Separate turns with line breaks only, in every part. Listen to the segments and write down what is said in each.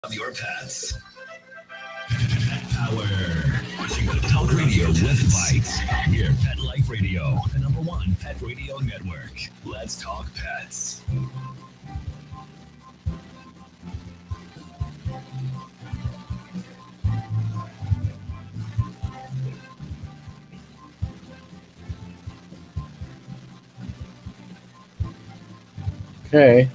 of your pets. Pet Power. Talk radio with bites. Here, Pet Life Radio, the #1 pet radio network. Let's talk pets.
Okay.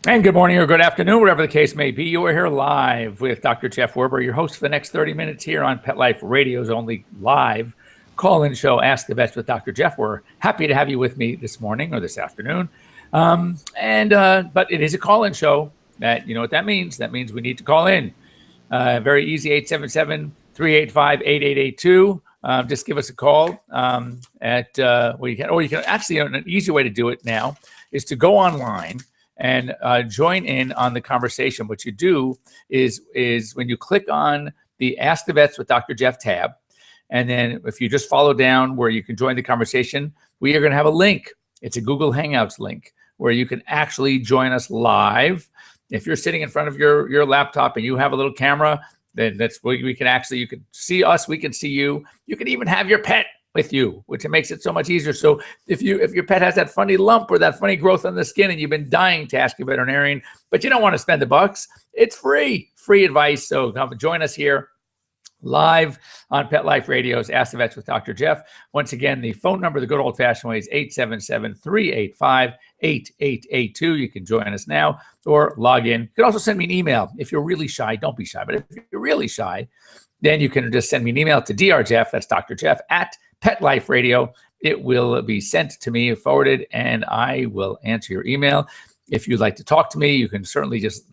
And good morning or good afternoon, whatever the case may be. You are here live with Dr. Jeff Werber, your host for the next 30 minutes here on Pet Life Radio's only live call-in show, Ask the Vets with Dr. Jeff. We're happy to have you with me this morning or this afternoon. But it is a call-in show. That, you know what that means? That means we need to call in. Very easy, 877-385-8882. Just give us a call you can actually, an easy way to do it now is to go online and join in on the conversation. What you do is when you click on the Ask the Vets with Dr. Jeff tab, and then if you just follow down where you can join the conversation, we are going to have a link. It's a Google Hangouts link where you can actually join us live. If you're sitting in front of your laptop and you have a little camera, then that's where you can see us, we can see you. You can even have your pet with you, which makes it so much easier. So if your pet has that funny lump or that funny growth on the skin and you've been dying to ask your veterinarian, but you don't want to spend the bucks, it's free advice. So come join us here live on Pet Life Radio's Ask the Vets with Dr. Jeff. Once again, the phone number, the good old-fashioned way, is 877-385-8882. You can join us now or log in. You can also send me an email. If you're really shy, don't be shy. But if you're really shy, then you can just send me an email to drjeff, that's Dr. Jeff, at Pet Life Radio. It will be sent to me, forwarded, and I will answer your email. If you'd like to talk to me, you can certainly just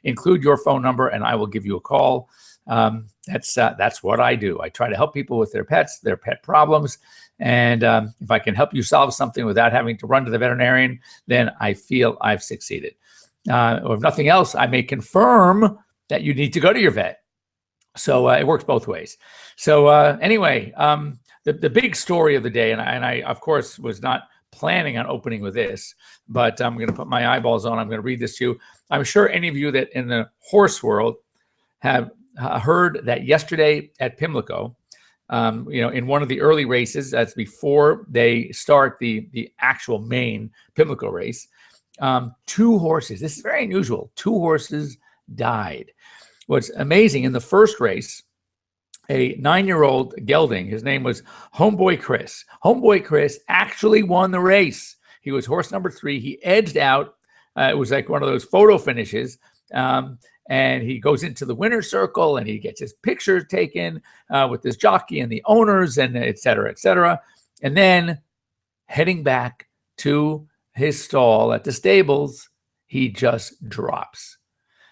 include your phone number, and I will give you a call. That's what I do. I try to help people with their pets, their pet problems, and if I can help you solve something without having to run to the veterinarian, then I feel I've succeeded. Or if nothing else, I may confirm that you need to go to your vet. So it works both ways. So anyway, the big story of the day, and I of course was not planning on opening with this, but I'm going to put my eyeballs on. I'm going to read this to you. I'm sure any of you that in the horse world have heard that yesterday at Pimlico, in one of the early races, that's before they start the actual main Pimlico race, 2 horses, this is very unusual, 2 horses died. What's amazing, in the first race, a 9-year-old gelding, his name was Homeboy Chris. Homeboy Chris actually won the race. He was horse number 3. He edged out. It was like one of those photo finishes. And he goes into the winner's circle and he gets his picture taken with this jockey and the owners and et cetera, et cetera. And then heading back to his stall at the stables, he just drops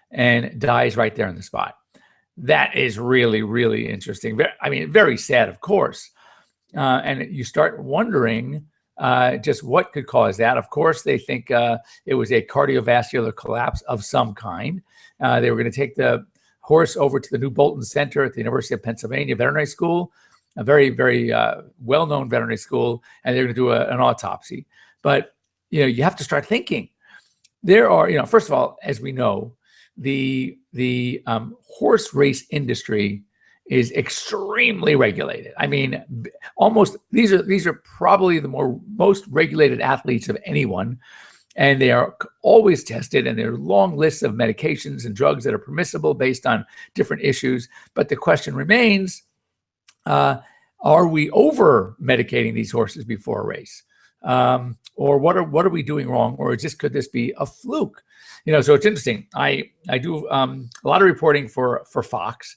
and dies right there on the spot. That is really, really interesting. I mean, very sad, of course. And you start wondering just what could cause that. Of course, they think it was a cardiovascular collapse of some kind. They were going to take the horse over to the New Bolton Center at the University of Pennsylvania Veterinary School, a very, very well-known veterinary school, and they're going to do an autopsy. But, you have to start thinking. There are, first of all, as we know, the horse race industry is extremely regulated. I mean, almost these are probably the most regulated athletes of anyone, and they are always tested. And there are long lists of medications and drugs that are permissible based on different issues. But the question remains: are we over medicating these horses before a race, or what are we doing wrong, or could this be a fluke? So it's interesting. I do a lot of reporting for Fox.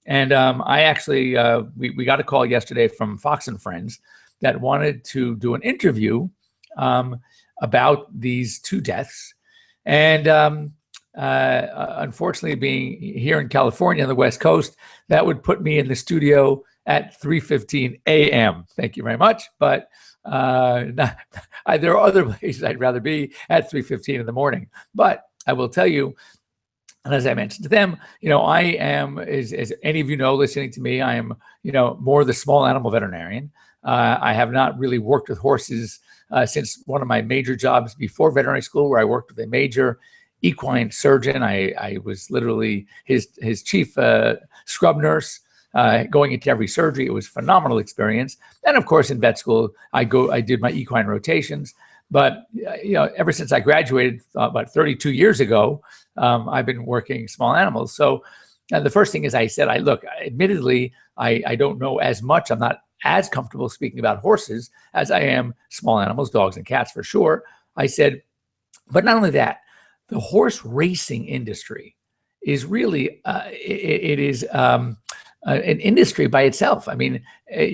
And I actually, we got a call yesterday from Fox and Friends that wanted to do an interview about these 2 deaths. And unfortunately, being here in California on the West Coast, that would put me in the studio at 3:15 a.m. Thank you very much. But there are other places I'd rather be at 3:15 in the morning. But I will tell you, and as I mentioned to them, I am, as any of you know, listening to me, I am, more the small animal veterinarian. I have not really worked with horses since one of my major jobs before veterinary school, where I worked with a major equine surgeon. I was literally his chief scrub nurse, going into every surgery. It was a phenomenal experience. And of course, in vet school, I did my equine rotations. But ever since I graduated about 32 years ago, I've been working small animals. So the first thing is I said, admittedly, I don't know as much. I'm not as comfortable speaking about horses as I am small animals, dogs and cats for sure. I said, but not only that, the horse racing industry is really, it is an industry by itself. I mean,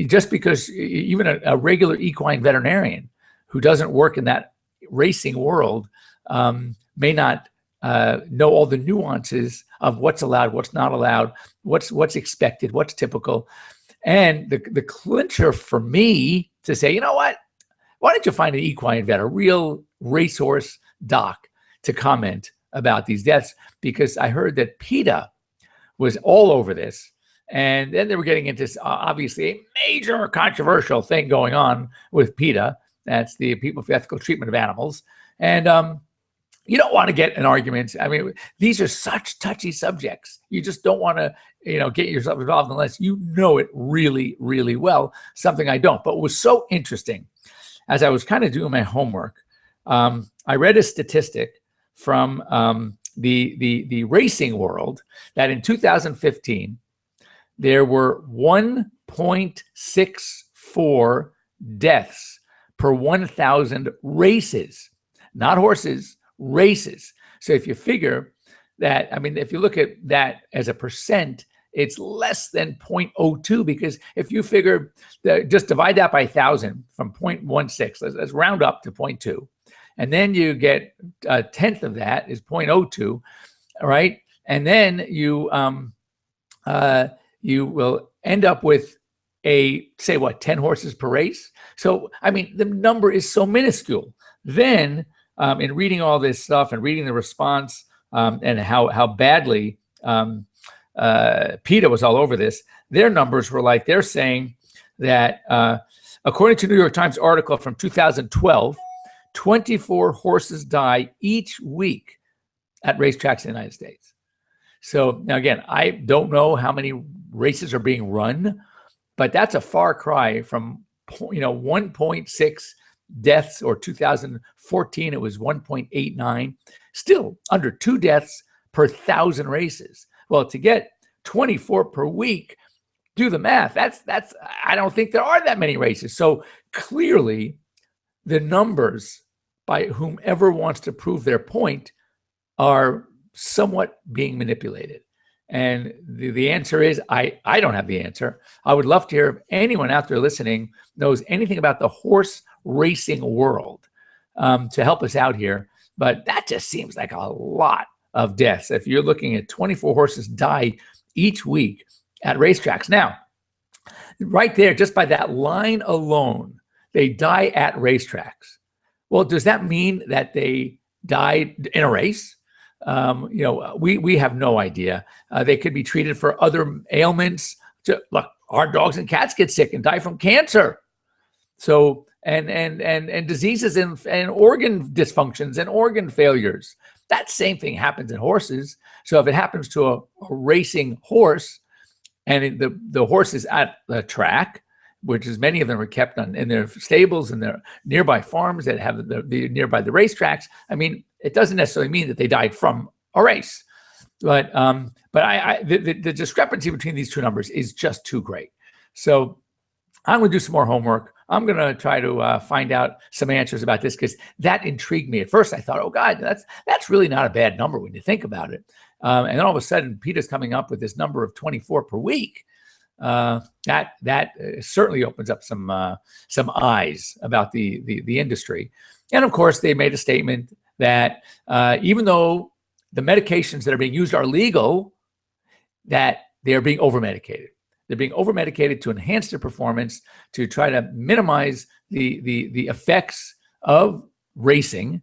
just because even a regular equine veterinarian who doesn't work in that racing world may not know all the nuances of what's allowed, what's not allowed, what's expected, what's typical. And the clincher for me to say, you know what, why don't you find an equine vet, a real racehorse doc, to comment about these deaths? Because I heard that PETA was all over this. And then they were getting into obviously a major controversial thing going on with PETA. That's the People for Ethical Treatment of Animals. And you don't want to get in arguments. I mean, these are such touchy subjects. You just don't want to, get yourself involved unless you know it really, really well, something I don't. But what was so interesting, as I was kind of doing my homework, I read a statistic from the racing world that in 2015, there were 1.64 deaths per 1,000 races, not horses, races. So if you figure that, I mean, if you look at that as a percent, it's less than 0.02, because if you figure just divide that by 1,000 from 0.16, let's round up to 0.2. And then you get a tenth of that is 0.02, right? And then you will end up with 10 horses per race. So, I mean, the number is so minuscule. Then in reading all this stuff and reading the response and how badly PETA was all over this, their numbers were like, they're saying that according to New York Times article from 2012, 24 horses die each week at racetracks in the United States. So now again, I don't know how many races are being run, but that's a far cry from 1.6 deaths, or 2014 it was 1.89, still under 2 deaths per 1,000 races. Well, to get 24 per week, do the math. That's I don't think there are that many races. So clearly the numbers by whomever wants to prove their point are somewhat being manipulated. And the answer is, I don't have the answer. I would love to hear if anyone out there listening knows anything about the horse racing world to help us out here. But that just seems like a lot of deaths. If you're looking at 24 horses die each week at racetracks. Now, right there, just by that line alone, they die at racetracks. Well, does that mean that they died in a race? We have no idea. They could be treated for other ailments. Look, our dogs and cats get sick and die from cancer. So, and diseases and organ dysfunctions and organ failures. That same thing happens in horses. So if it happens to a racing horse, and the horse is at the track, which is many of them are kept in their stables and their nearby farms that have the nearby the racetracks. I mean, it doesn't necessarily mean that they died from a race, but the discrepancy between these two numbers is just too great. So I'm going to do some more homework. I'm going to try to find out some answers about this, because that intrigued me. At first, I thought, oh God, that's really not a bad number when you think about it. And then all of a sudden, PETA's coming up with this number of 24 per week. That certainly opens up some eyes about the industry. And of course, they made a statement that even though the medications that are being used are legal, that they are being over-medicated. They're being over-medicated to enhance their performance, to try to minimize the effects of racing.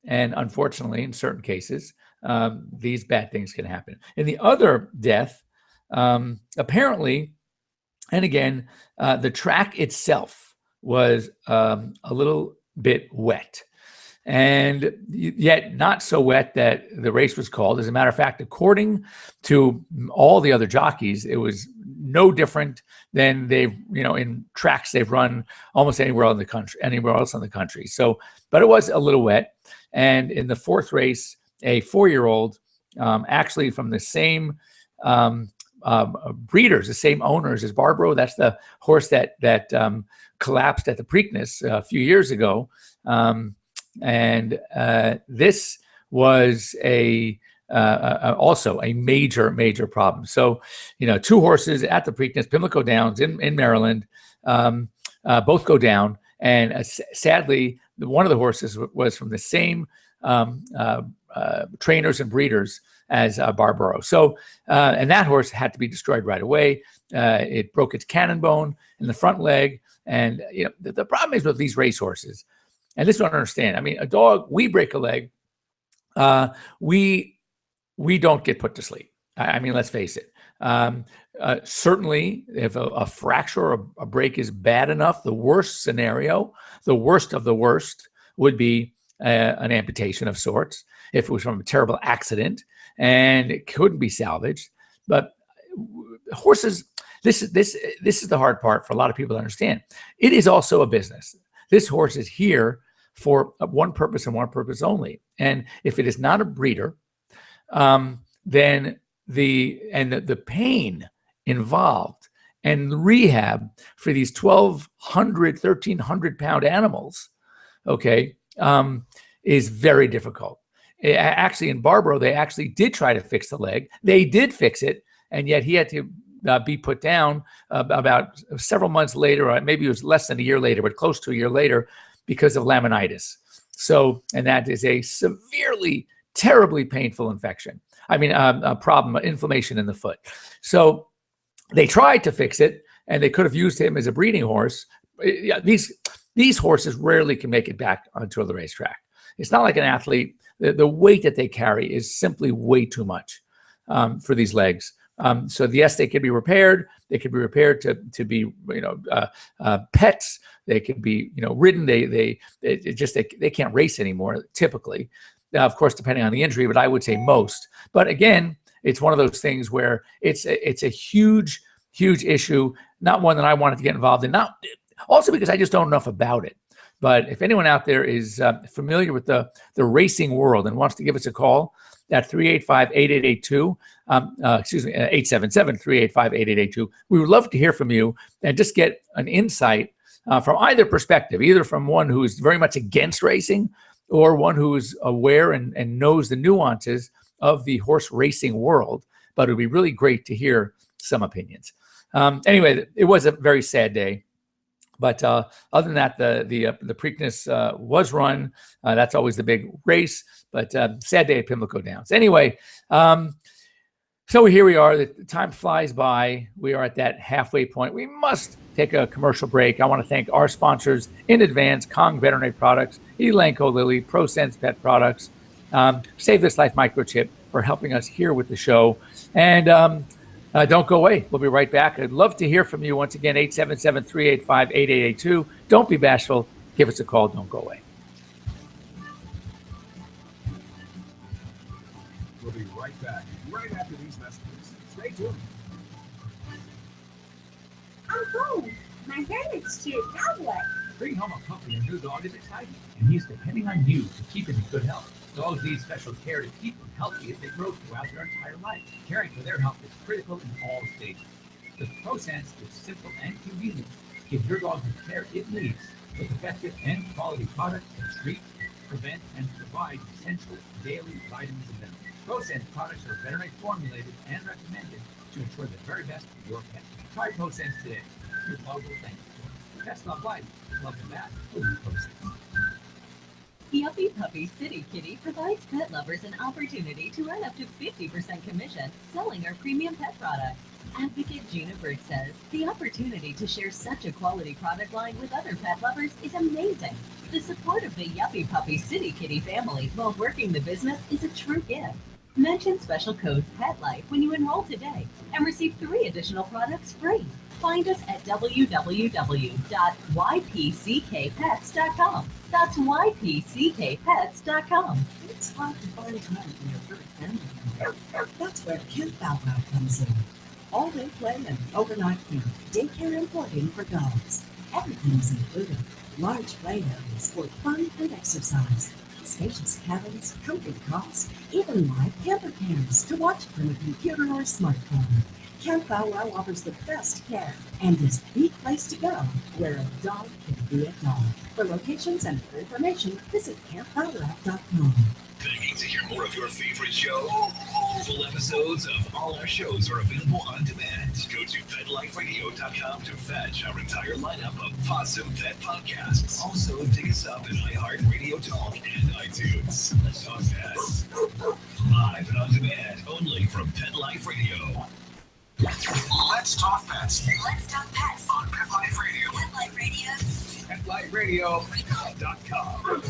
And unfortunately, in certain cases, these bad things can happen. In the other death, apparently, and again, the track itself was a little bit wet. and yet not so wet that the race was called. As a matter of fact, according to all the other jockeys, it was no different than they've, in tracks they've run almost anywhere else in the country. So, but it was a little wet. And in the fourth race, a 4-year-old, actually from the same breeders, the same owners as Barbaro. That's the horse that collapsed at the Preakness a few years ago. And this was also a major problem. So, 2 horses at the Preakness, Pimlico Downs in Maryland, both go down. And sadly, one of the horses was from the same trainers and breeders as Barbaro. So, and that horse had to be destroyed right away. It broke its cannon bone in the front leg. And, the problem is with these race horses, and this is what I understand. I mean, a dog, we break a leg, we don't get put to sleep. I mean, let's face it. Certainly, if a fracture or a break is bad enough, the worst scenario, the worst of the worst, would be an amputation of sorts if it was from a terrible accident and it couldn't be salvaged. But horses, this is the hard part for a lot of people to understand. It is also a business. This horse is here for one purpose and one purpose only. And if it is not a breeder, then the pain involved and the rehab for these 1,200, 1,300 pound animals, is very difficult. Actually, in Barbaro, they actually did try to fix the leg. They did fix it, and yet he had to be put down about several months later, or maybe it was less than a year later, but close to a year later, because of laminitis. So, and that is a severely, terribly painful infection. I mean, a problem, inflammation in the foot. So they tried to fix it, and they could have used him as a breeding horse. These horses rarely can make it back onto the racetrack. It's not like an athlete. The weight that they carry is simply way too much for these legs. So yes, they can be repaired. They can be repaired to be pets. They can be ridden. They can't race anymore typically. Of course, depending on the injury, but I would say most. But again, it's one of those things where it's a huge issue. Not one that I wanted to get involved in. Not also because I just don't know enough about it. But if anyone out there is familiar with the racing world and wants to give us a call at 385-8882, 877-385-8882, we would love to hear from you and just get an insight from either perspective, either from one who is very much against racing or one who is aware and knows the nuances of the horse racing world. But it would be really great to hear some opinions. Anyway, it was a very sad day. But other than that, the Preakness was run. That's always the big race. But sad day at Pimlico Downs. Anyway, so here we are. The time flies by. We are at that halfway point. We must take a commercial break. I want to thank our sponsors in advance: Kong Veterinary Products, Elanco Lilly, ProSense Pet Products, Save This Life Microchip for helping us here with the show. And don't go away. We'll be right back. I'd love to hear from you. Once again, 877-385-8882. Don't be bashful. Give us a call. Don't go away.
We'll be right back, right after these messages. Stay tuned.
I'm home. My parents cheered Cowboy.
Bringing home a puppy or new dog is exciting, and he's depending on you to keep him in good health. Dogs need special care to keep them healthy as they grow throughout their entire life. Caring for their health is critical in all stages. With ProSense, it's simple and convenient. Give your dog the care it needs with effective and quality products to treat, prevent, and provide essential daily vitamins and minerals. ProSense products are veterinary formulated and recommended to ensure the very best for your pet. Try ProSense today. Your dog will thank you. Pets love life. Love the mat. ProSense.
Yuppie Puppy City Kitty provides pet lovers an opportunity to earn up to 50% commission selling our premium pet products. Advocate Gina Brick says, the opportunity to share such a quality product line with other pet lovers is amazing. The support of the Yuppie Puppy City Kitty family while working the business is a true gift. Mention special code PETLIFE when you enroll today and receive 3 additional products free. Find us at www.ypckpets.com. That's ypckpets.com.
It's hard to find time for your fur family. That's where Camp Bow Wow comes in. All-day play and overnight camp, daycare and boarding for dogs. Everything is included. Large play areas for fun and exercise. Spacious cabins, comfy cots, even live camper cams to watch from a computer or smartphone. Camp Bow Wow offers the best care and is the place to go where a dog can be a dog. For locations and for information, visit campbowwow.com.
Begging to hear more of your favorite show? Full episodes of all our shows are available on demand. Go to PetLifeRadio.com to fetch our entire lineup of awesome pet podcasts. Also, dig us up in iHeartRadio Talk and iTunes. Let's Talk Pets. Live and on demand, only from Pet Life Radio. Let's Talk Pets.
Let's Talk Pets
On Pet Life Radio.
Pet Life Radio.
PetLifeRadio.com.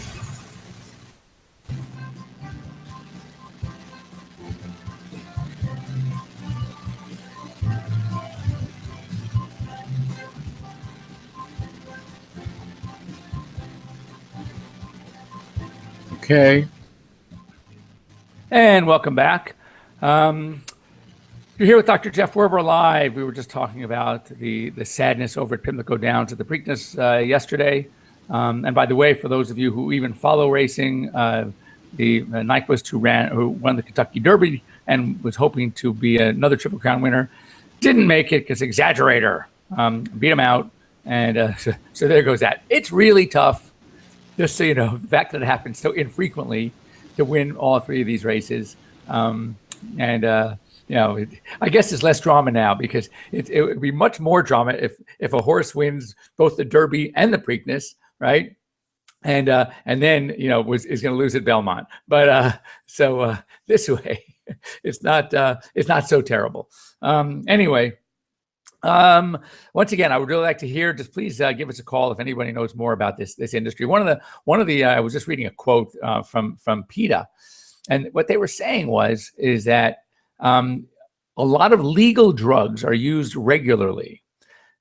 Okay.
And welcome back. You're here with Dr. Jeff Werber live. We were just talking about the sadness over at Pimlico Downs at the Preakness yesterday. And by the way, for those of you who even follow racing, the Nyquist who won the Kentucky Derby and was hoping to be another Triple Crown winner didn't make it because Exaggerator beat him out. And so there goes that. It's really tough. Just so you know, the fact that it happens so infrequently to win all 3 of these races. I guess there's less drama now because it would be much more drama if a horse wins both the Derby and the Preakness, right? And then, is going to lose at Belmont. But this way, it's not so terrible. Anyway. Once again, I would really like to hear. Just please give us a call if anybody knows more about this industry. One of the I was just reading a quote from PETA, and what they were saying is that a lot of legal drugs are used regularly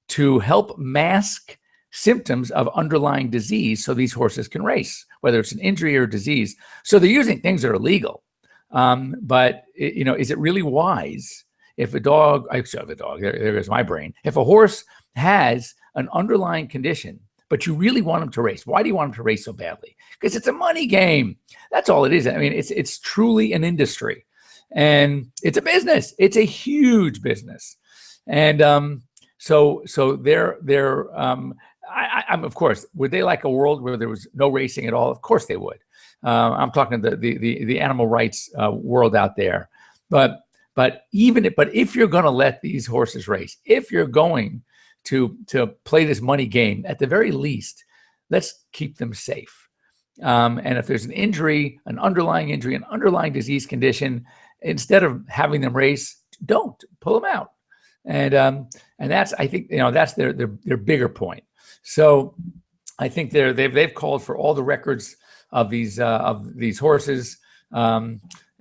to help mask symptoms of underlying disease, so these horses can race, whether it's an injury or disease. So they're using things that are legal, but is it really wise? If a dog, there goes my brain. If a horse has an underlying condition, but you really want him to race, why do you want him to race so badly? Because it's a money game. That's all it is. I mean, it's truly an industry, and it's a business. It's a huge business, and so I'm of course, would they like a world where there was no racing at all? Of course they would. I'm talking the animal rights world out there, But if you're going to let these horses race, if you're going to play this money game, at the very least, let's keep them safe. And if there's an injury, an underlying disease condition, instead of having them race, don't pull them out. And that's, I think, that's their bigger point. So I think they've called for all the records of these horses.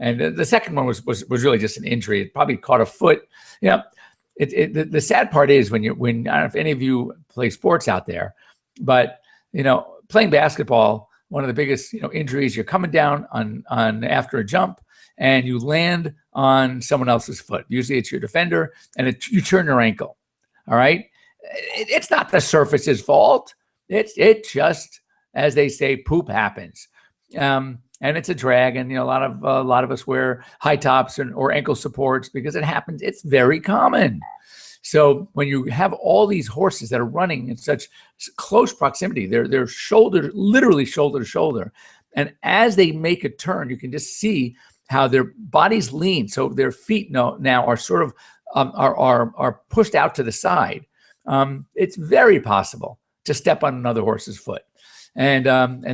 And the second one was really just an injury. It probably caught a foot. The sad part is when I don't know if any of you play sports out there, but playing basketball, one of the biggest injuries, you're coming down on after a jump and you land on someone else's foot. Usually it's your defender, and you turn your ankle. All right, it's not the surface's fault. It just, as they say, poop happens. And it's a drag, and a lot of us wear high tops or ankle supports because it happens. It's very common. So when you have all these horses that are running in such close proximity, they're literally shoulder to shoulder, and as they make a turn, you can just see how their bodies lean. So their feet now are sort of are pushed out to the side. It's very possible to step on another horse's foot. And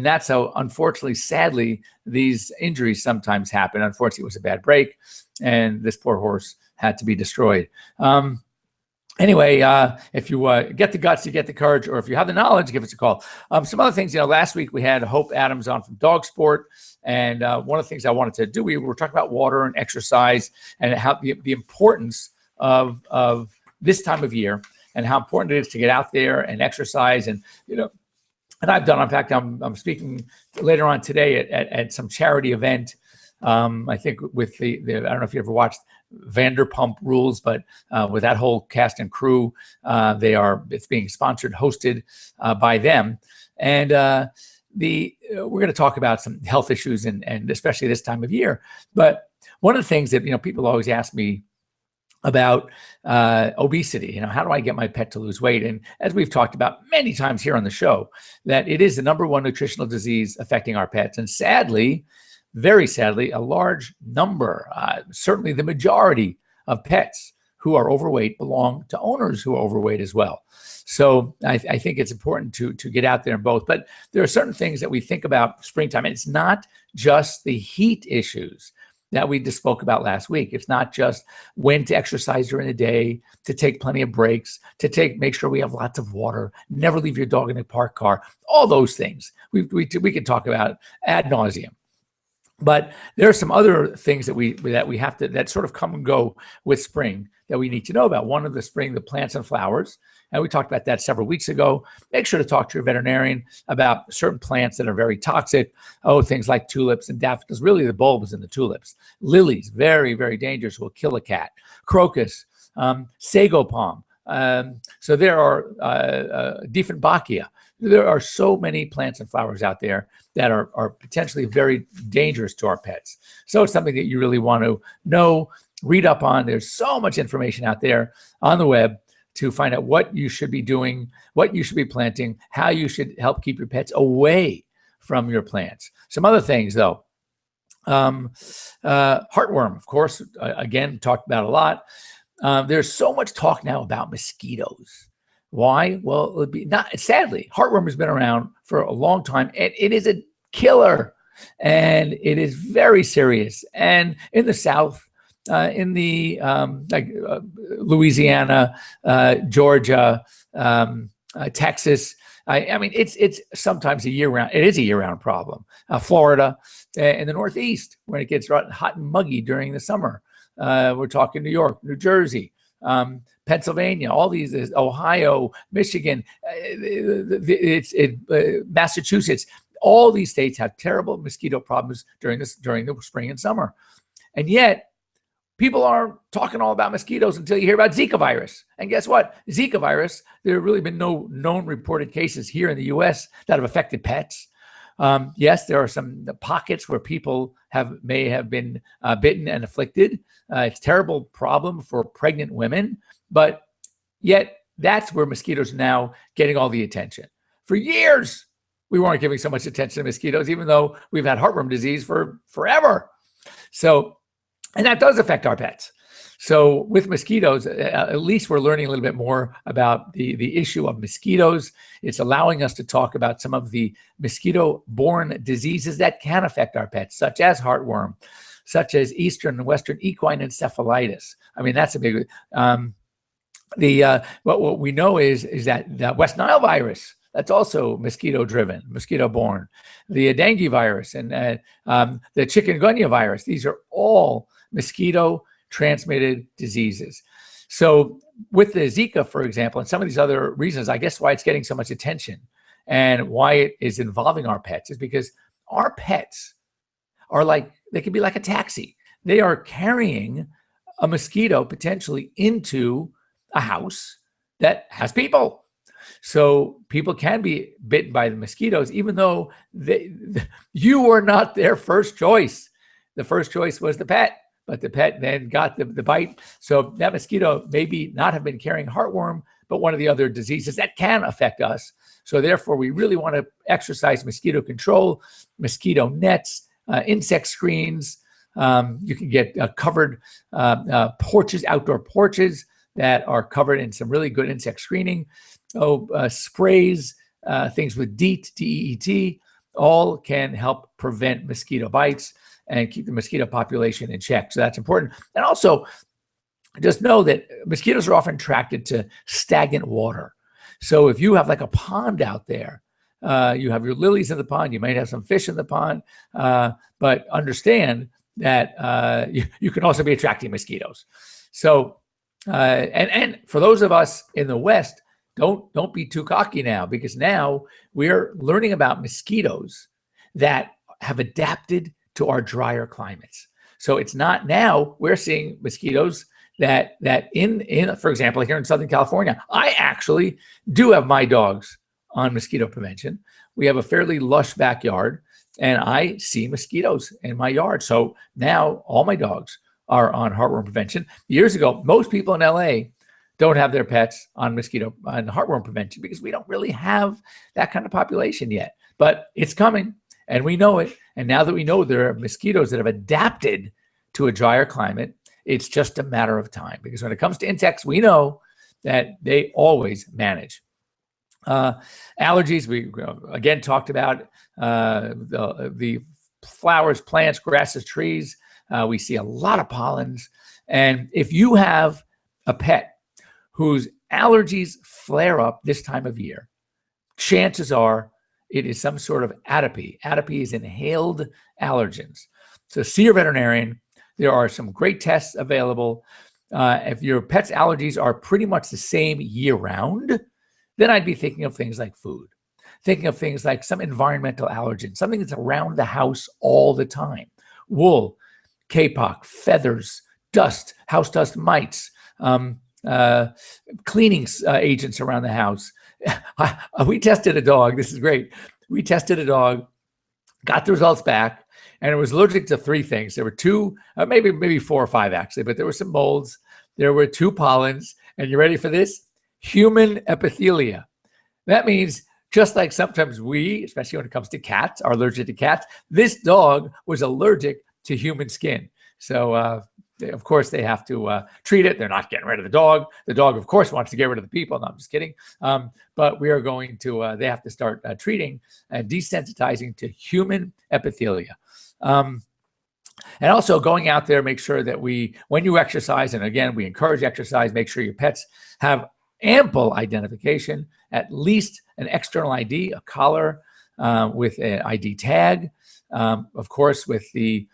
that's how, unfortunately, sadly, these injuries sometimes happen. Unfortunately, it was a bad break, and this poor horse had to be destroyed. anyway, if you get the guts, you get the courage, or if you have the knowledge, give us a call. Some other things, last week we had Hope Adams on from Dog Sport. And one of the things I wanted to do, we were talking about water and exercise and how the importance of this time of year and how important it is to get out there and exercise. And, and I've done, in fact, I'm speaking later on today at some charity event. I think with the I don't know if you ever watched Vanderpump Rules, but with that whole cast and crew, it's being sponsored, hosted by them. And we're going to talk about some health issues and especially this time of year. But one of the things that, people always ask me about obesity, how do I get my pet to lose weight? And as we've talked about many times here on the show, that it is the number one nutritional disease affecting our pets. And sadly, very sadly, a large number, certainly the majority of pets who are overweight belong to owners who are overweight as well. So I think it's important to get out there in both. But there are certain things that we think about springtime. And it's not just the heat issues that we just spoke about last week. It's not just when to exercise during the day, to take plenty of breaks, make sure we have lots of water, never leave your dog in a parked car, all those things we can talk about ad nauseum. But there are some other things that we have to, that sort of come and go with spring that we need to know about. One of the plants and flowers. And we talked about that several weeks ago. Make sure to talk to your veterinarian about certain plants that are very toxic. Things like tulips and daffodils, really the bulbs in the tulips. Lilies, very, very dangerous, will kill a cat. Crocus, sago palm. So there are Dieffenbachia. There are so many plants and flowers out there that are potentially very dangerous to our pets. So it's something that you really want to know, read up on. There's so much information out there on the web to find out what you should be doing, what you should be planting, how you should help keep your pets away from your plants. Some other things, though. Heartworm, of course, again, talked about a lot. There's so much talk now about mosquitoes. Why? Well, sadly, heartworm has been around for a long time, and it is a killer, and it is very serious. And in the South, in the Louisiana, Georgia, Texas. I mean, it's sometimes a year-round. It is a year-round problem. Florida, in the Northeast, when it gets hot and muggy during the summer. We're talking New York, New Jersey, Pennsylvania, all these, Ohio, Michigan, Massachusetts. All these states have terrible mosquito problems during the spring and summer, and yet people aren't talking all about mosquitoes until you hear about Zika virus. And guess what? Zika virus, there have really been no known reported cases here in the U.S. that have affected pets. Yes, there are some pockets where people may have been bitten and afflicted. It's a terrible problem for pregnant women, but yet that's where mosquitoes are now getting all the attention. For years, we weren't giving so much attention to mosquitoes, even though we've had heartworm disease for forever. So, and that does affect our pets. So with mosquitoes, at least we're learning a little bit more about the issue of mosquitoes. It's allowing us to talk about some of the mosquito-borne diseases that can affect our pets, such as heartworm, such as Eastern and Western equine encephalitis. I mean, that's a big what we know is that the West Nile virus, that's also mosquito-driven, mosquito-borne. The dengue virus and the chikungunya virus, these are all mosquito-transmitted diseases. So with the Zika, for example, and some of these other reasons, I guess why it's getting so much attention and why it is involving our pets is because our pets are they can be like a taxi. They are carrying a mosquito potentially into a house that has people. So people can be bitten by the mosquitoes, even though you were not their first choice. The first choice was the pet, but the pet then got the bite. So that mosquito maybe not have been carrying heartworm, but one of the other diseases that can affect us. So therefore, we really want to exercise mosquito control, mosquito nets, insect screens. You can get covered porches, outdoor porches that are covered in some really good insect screening. Sprays, things with DEET, D-E-E-T, all can help prevent mosquito bites and keep the mosquito population in check. So that's important. And also, just know that mosquitoes are often attracted to stagnant water. So if you have like a pond out there, you have your lilies in the pond, you might have some fish in the pond, but understand that you can also be attracting mosquitoes. So, and for those of us in the West, don't be too cocky now, because now we're learning about mosquitoes that have adapted to our drier climates. So it's not now we're seeing mosquitoes that in for example, here in Southern California, I actually do have my dogs on mosquito prevention. We have a fairly lush backyard, and I see mosquitoes in my yard. So now all my dogs are on heartworm prevention. Years ago, most people in LA don't have their pets on heartworm prevention because we don't really have that kind of population yet. But it's coming, and we know it. And now that we know there are mosquitoes that have adapted to a drier climate, it's just a matter of time, because when it comes to insects, we know that they always manage. Allergies, we again talked about the flowers, plants, grasses, trees. We see a lot of pollens. And if you have a pet whose allergies flare up this time of year, chances are it is some sort of atopy. Atopy is inhaled allergens. So see your veterinarian. There are some great tests available. If your pet's allergies are pretty much the same year round, then I'd be thinking of things like food, thinking of things like some environmental allergen, something that's around the house all the time. Wool, kapok, feathers, dust, house dust mites, cleaning agents around the house. We tested a dog. This is great. We tested a dog, got the results back, and it was allergic to 3 things. There were 2, maybe 4 or 5 actually, but there were some molds. There were 2 pollens, and you ready for this? Human epithelia. That means just like sometimes we, especially when it comes to cats, are allergic to cats, this dog was allergic to human skin. So, of course, they have to treat it. They're not getting rid of the dog. The dog, of course, wants to get rid of the people. No, I'm just kidding. But we are going to, they have to start treating and desensitizing to human epithelia. And also going out there, make sure that when you exercise, and again, we encourage exercise, make sure your pets have ample identification, at least an external ID, a collar with an ID tag. Of course, with the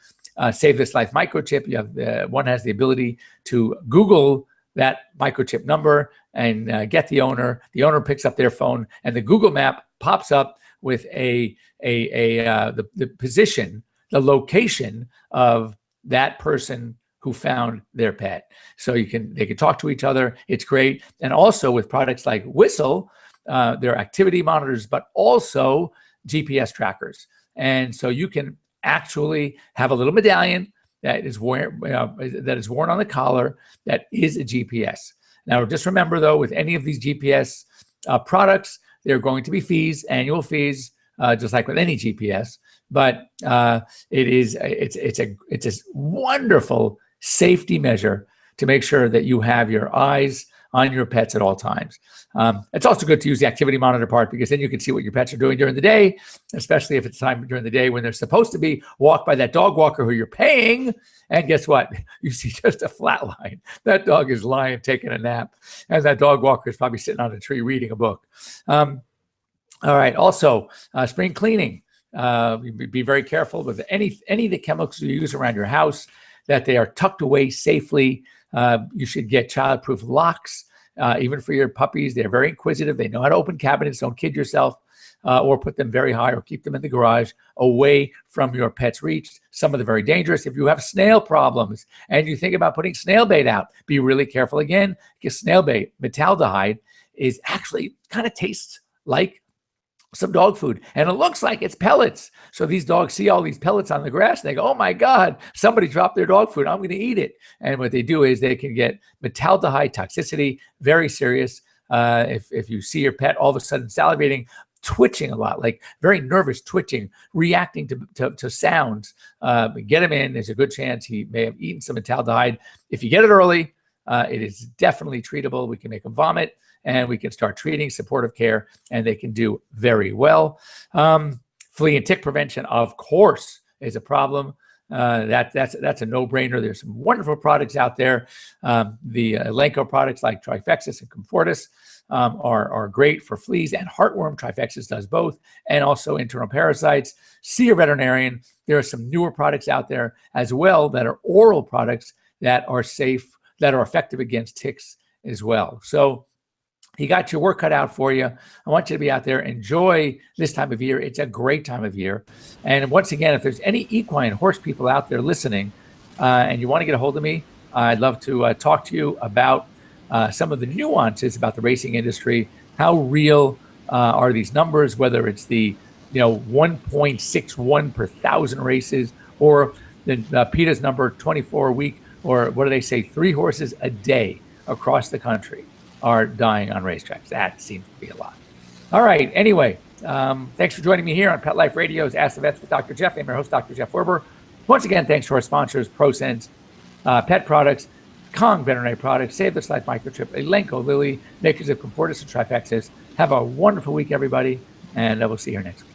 Save This Life microchip, you have one has the ability to Google that microchip number and get the owner. The owner picks up their phone, and the Google map pops up with the position, the location of that person who found their pet. So they can talk to each other. It's great. And also with products like Whistle, there are activity monitors, but also GPS trackers. And so you can actually have a little medallion that is worn on the collar that is a GPS. Now, just remember though, with any of these GPS products, there are going to be fees, annual fees, just like with any GPS. But it's a wonderful safety measure to make sure that you have your eyes on your pets at all times. It's also good to use the activity monitor part, because then you can see what your pets are doing during the day, especially if it's time during the day when they're supposed to be walked by that dog walker who you're paying. And guess what? You see just a flat line. That dog is lying, taking a nap, and that dog walker is probably sitting on a tree reading a book. All right. Also, spring cleaning. Be very careful with any of the chemicals you use around your house, that they are tucked away safely. You should get child-proof locks, even for your puppies. They're very inquisitive. They know how to open cabinets. Don't kid yourself, or put them very high, or keep them in the garage away from your pet's reach. Some of them are very dangerous. If you have snail problems and you think about putting snail bait out, be really careful again, because snail bait, metaldehyde, is actually kind of tastes like some dog food, and it looks like it's pellets. So these dogs see all these pellets on the grass, and they go, "Oh my God, somebody dropped their dog food. I'm going to eat it." And what they do is they can get metaldehyde toxicity, very serious. If you see your pet all of a sudden salivating, twitching a lot, like very nervous, twitching, reacting to sounds, get him in. There's a good chance he may have eaten some metaldehyde. If you get it early, it is definitely treatable. We can make him vomit, and we can start treating, supportive care, and they can do very well. Flea and tick prevention, of course, is a problem. that's a no-brainer. There's some wonderful products out there. The Elanco products like Trifexis and Comfortis are great for fleas and heartworm. Trifexis does both, and also internal parasites. See your veterinarian. There are some newer products out there as well that are oral products that are safe, that are effective against ticks as well. So you got your work cut out for you. I want you to be out there. Enjoy this time of year. It's a great time of year. And once again, if there's any equine horse people out there listening and you want to get a hold of me, I'd love to talk to you about some of the nuances about the racing industry. How real are these numbers, whether it's the 1.61 per thousand races, or the PETA's number 24 a week, or what do they say, 3 horses a day across the country are dying on racetracks. That seems to be a lot. All right. Anyway, thanks for joining me here on Pet Life Radio's Ask the Vets with Dr. Jeff. I'm your host, Dr. Jeff Werber. Once again, thanks to our sponsors, ProSense Pet Products, Kong Veterinary Products, Save This Life Microchip, Elanco Lilly, makers of Comfortis and Trifexis. Have a wonderful week, everybody, and we'll see you here next week.